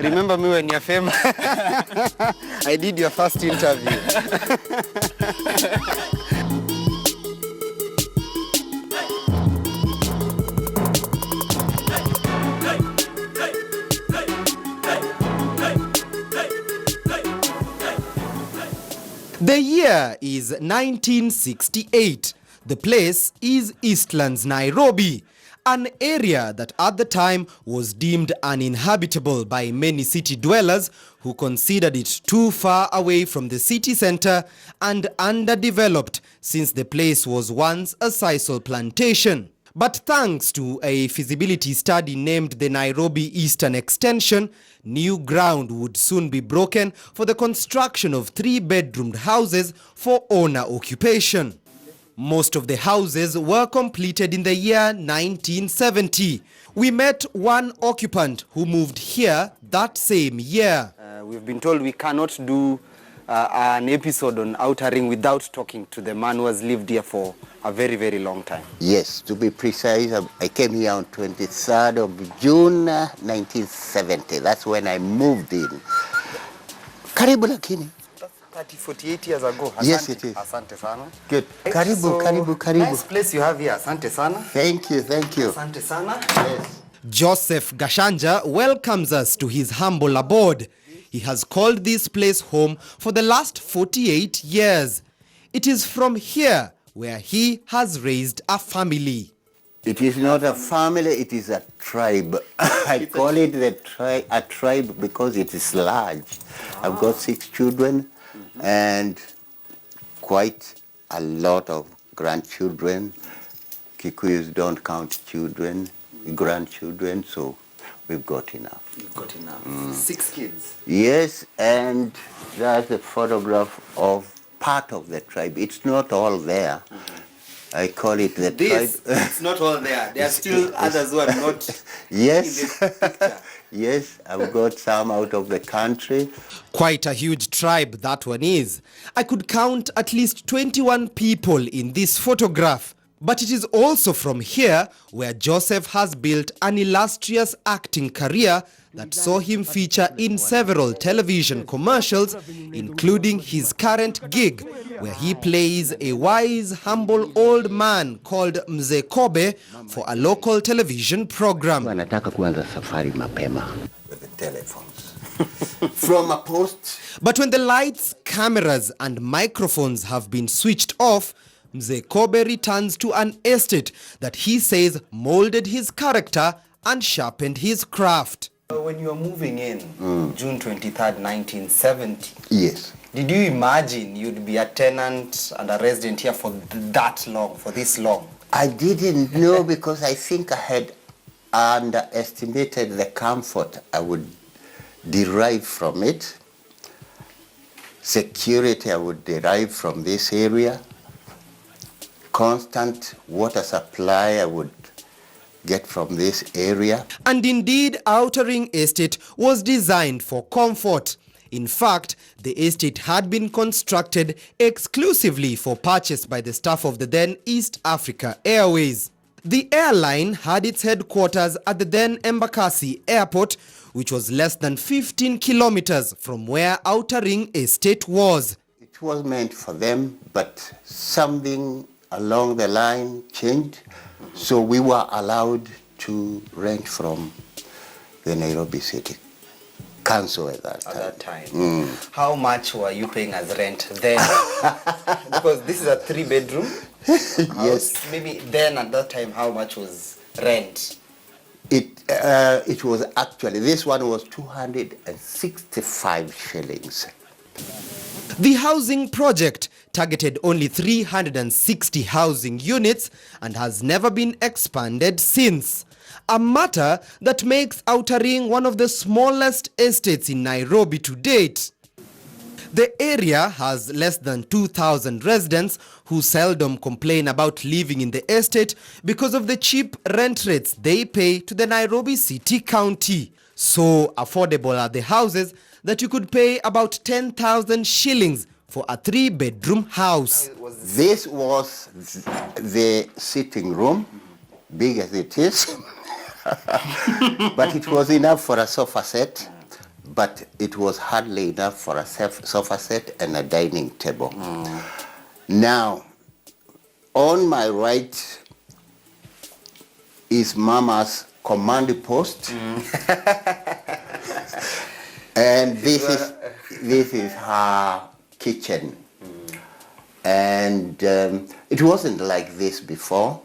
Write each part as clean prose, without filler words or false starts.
Remember me when you're famous? I did your first interview. The year is 1968. The place is Eastlands, Nairobi, an area that at the time was deemed uninhabitable by many city dwellers who considered it too far away from the city center and underdeveloped since the place was once a sisal plantation. But thanks to a feasibility study named the Nairobi Eastern Extension, new ground would soon be broken for the construction of 3-bedroomed houses for owner occupation. Most of the houses were completed in the year 1970. We met one occupant who moved here that same year. We've been told we cannot do an episode on Outer Ring without talking to the man who has lived here for a very, very long time. Yes, to be precise, I came here on 23rd of June 1970. That's when I moved in. Karibu lakini. 48 years ago. Asante. Yes, it is. Asante sana. Good. Karibu, karibu. Nice place you have here. Asante sana. Thank you. Asante sana. Yes. Joseph Gashanja welcomes us to his humble abode. He has called this place home for the last 48 years. It is from here where he has raised a family. It is not a family, it is a tribe. I call it a tribe because it is large. I've got 6 children and quite a lot of grandchildren. Kikuyus don't count children, grandchildren, so we've got enough. You've got enough. 6 kids. Yes, and that's a photograph of part of the tribe. It's not all there. I call it the tribe. It's not all there. There are still others who are not yes. in this picture. Yes, I've got some out of the country. Quite a huge tribe that one is. I could count at least 21 people in this photograph. But it is also from here where Joseph has built an illustrious acting career that saw him feature in several television commercials, including his current gig, where he plays a wise, humble old man called Mzee Kobe for a local television program. Wanataka kuanza safari mapema with the telephones from a post. But when the lights, cameras and microphones have been switched off, Mzee Kobe returns to an estate that he says molded his character and sharpened his craft. When you were moving in, June 23rd, 1970, yes, did you imagine you'd be a tenant and a resident here for that long, for this long? I didn't know because I think I had underestimated the comfort I would derive from it. Security I would derive from this area. Constant water supply I would get from this area. And indeed, Outer Ring Estate was designed for comfort. In fact, the estate had been constructed exclusively for purchase by the staff of the then East Africa Airways. The airline had its headquarters at the then Embakasi Airport, which was less than 15 kilometers from where Outer Ring Estate was. It was meant for them, but something along the line changed, so we were allowed to rent from the Nairobi City Council at that time. How much were you paying as rent then? Because this is a 3-bedroom house. Yes. Maybe then at that time, how much was rent? It was actually, this one was 265 shillings. The housing project targeted only 360 housing units and has never been expanded since. A matter that makes Outer Ring one of the smallest estates in Nairobi to date. The area has less than 2,000 residents who seldom complain about living in the estate because of the cheap rent rates they pay to the Nairobi City County. So affordable are the houses that you could pay about 10,000 shillings for a 3-bedroom house. This was the sitting room, big as it is. But it was enough for a sofa set, but it was hardly enough for a sofa set and a dining table. Now, on my right is Mama's command post. And this is her kitchen. And it wasn't like this before.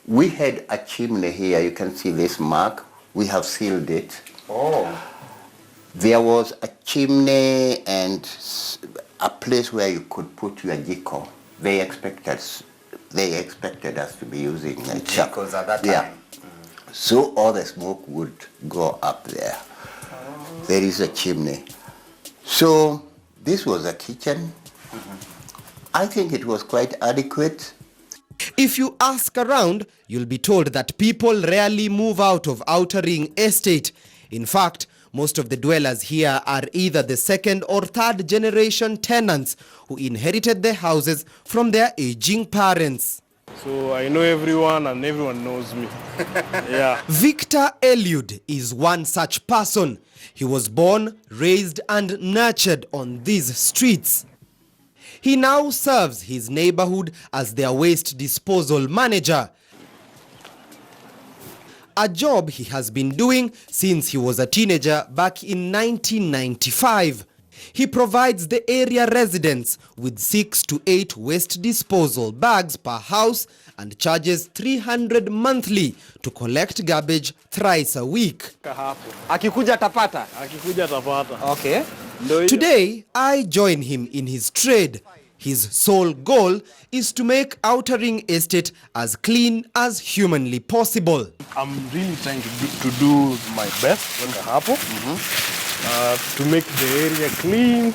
We had a chimney here. You can see this mark. We have sealed it. Oh. There was a chimney and a place where you could put your jiko. They expected us to be using jikos at that time. Yeah. So all the smoke would go up there. There is a chimney. So this was a kitchen. I think it was quite adequate. If you ask around, you'll be told that people rarely move out of Outer Ring Estate. In fact, most of the dwellers here are either the second or third generation tenants who inherited their houses from their aging parents. So I know everyone and everyone knows me. Yeah. Victor Eliud is one such person. He was born, raised and nurtured on these streets. He now serves his neighborhood as their waste disposal manager, a job he has been doing since he was a teenager back in 1995. He provides the area residents with 6 to 8 waste disposal bags per house and charges 300 monthly to collect garbage thrice a week. Akikuja tapata. Akikuja tapata. Okay. Today, I join him in his trade. His sole goal is to make Outer Ring Estate as clean as humanly possible. I'm really trying to do my best to make the area clean.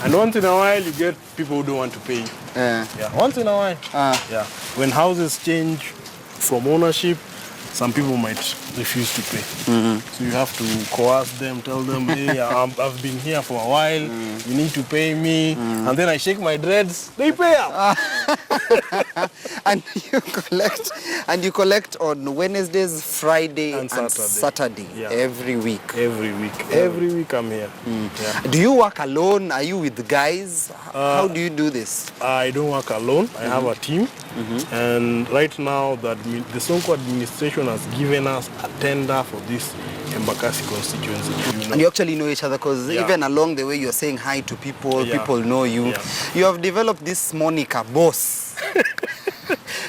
And once in a while, you get people who don't want to pay. Yeah, once in a while. Yeah. When houses change from ownership, some people might refuse to pay. So you have to coerce them, tell them, hey, I've been here for a while, you need to pay me. And then I shake my dreads, they pay up. And you collect on Wednesdays, Friday and Saturday. Yeah. Every week. Every week I'm here. Yeah. Do you work alone? Are you with guys? How do you do this? I don't work alone. I have a team. And right now the Sonko administration has given us a tender for this Embakasi constituency. And you actually know each other because even along the way you're saying hi to people, people know you. Yeah. You have developed this moniker, boss.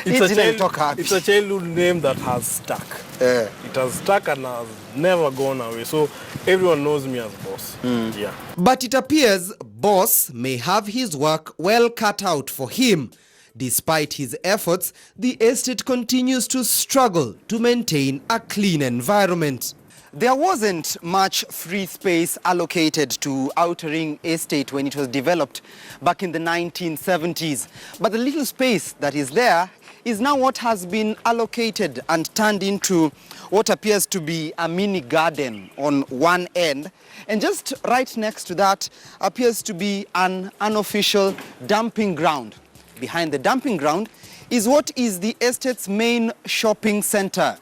It's a childhood name that has stuck. It has stuck and has never gone away. So everyone knows me as boss. Yeah. But it appears boss may have his work well cut out for him. Despite his efforts, the estate continues to struggle to maintain a clean environment. There wasn't much free space allocated to Outer Ring Estate when it was developed back in the 1970s. But the little space that is there is now what has been allocated and turned into what appears to be a mini garden on one end. And just right next to that appears to be an unofficial dumping ground. Behind the dumping ground is what is the estate's main shopping center.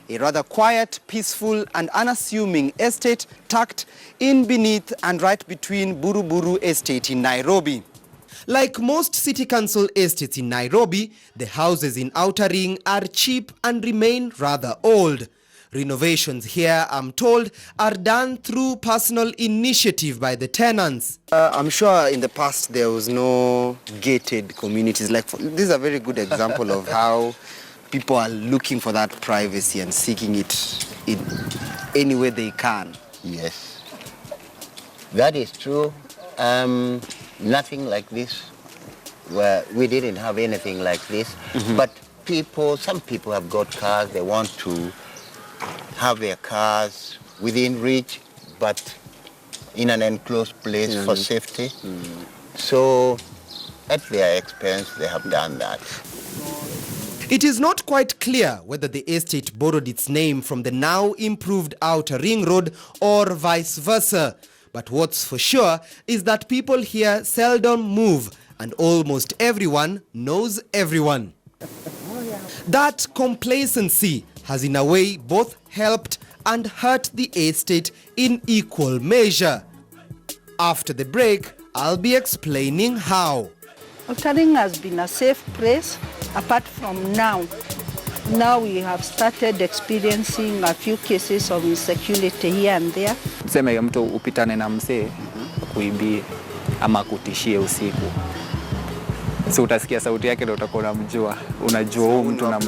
A rather quiet, peaceful and unassuming estate tucked in beneath and right between Buruburu Estate in Nairobi. Like most city council estates in Nairobi, the houses in Outer Ring are cheap and remain rather old. Renovations here, I'm told, are done through personal initiative by the tenants. I'm sure in the past there was no gated communities. This is a very good example of how people are looking for that privacy and seeking it in any way they can. Yes, that is true. Nothing like this. We didn't have anything like this. But some people have got cars. They want to have their cars within reach, but in an enclosed place for safety. So at their expense, they have done that. It is not quite clear whether the estate borrowed its name from the now improved Outer Ring Road or vice versa. But what's for sure is that people here seldom move and almost everyone knows everyone. That complacency has in a way both helped and hurt the estate in equal measure. After the break, I'll be explaining how. Altering has been a safe place apart from now. Now we have started experiencing a few cases of insecurity here and there. Tuseme mtu upitane na mzee kuibie ama kutishie usiku. So utasikia sauti yake ndio utakuwa unamjua. Unajua huyu mtu na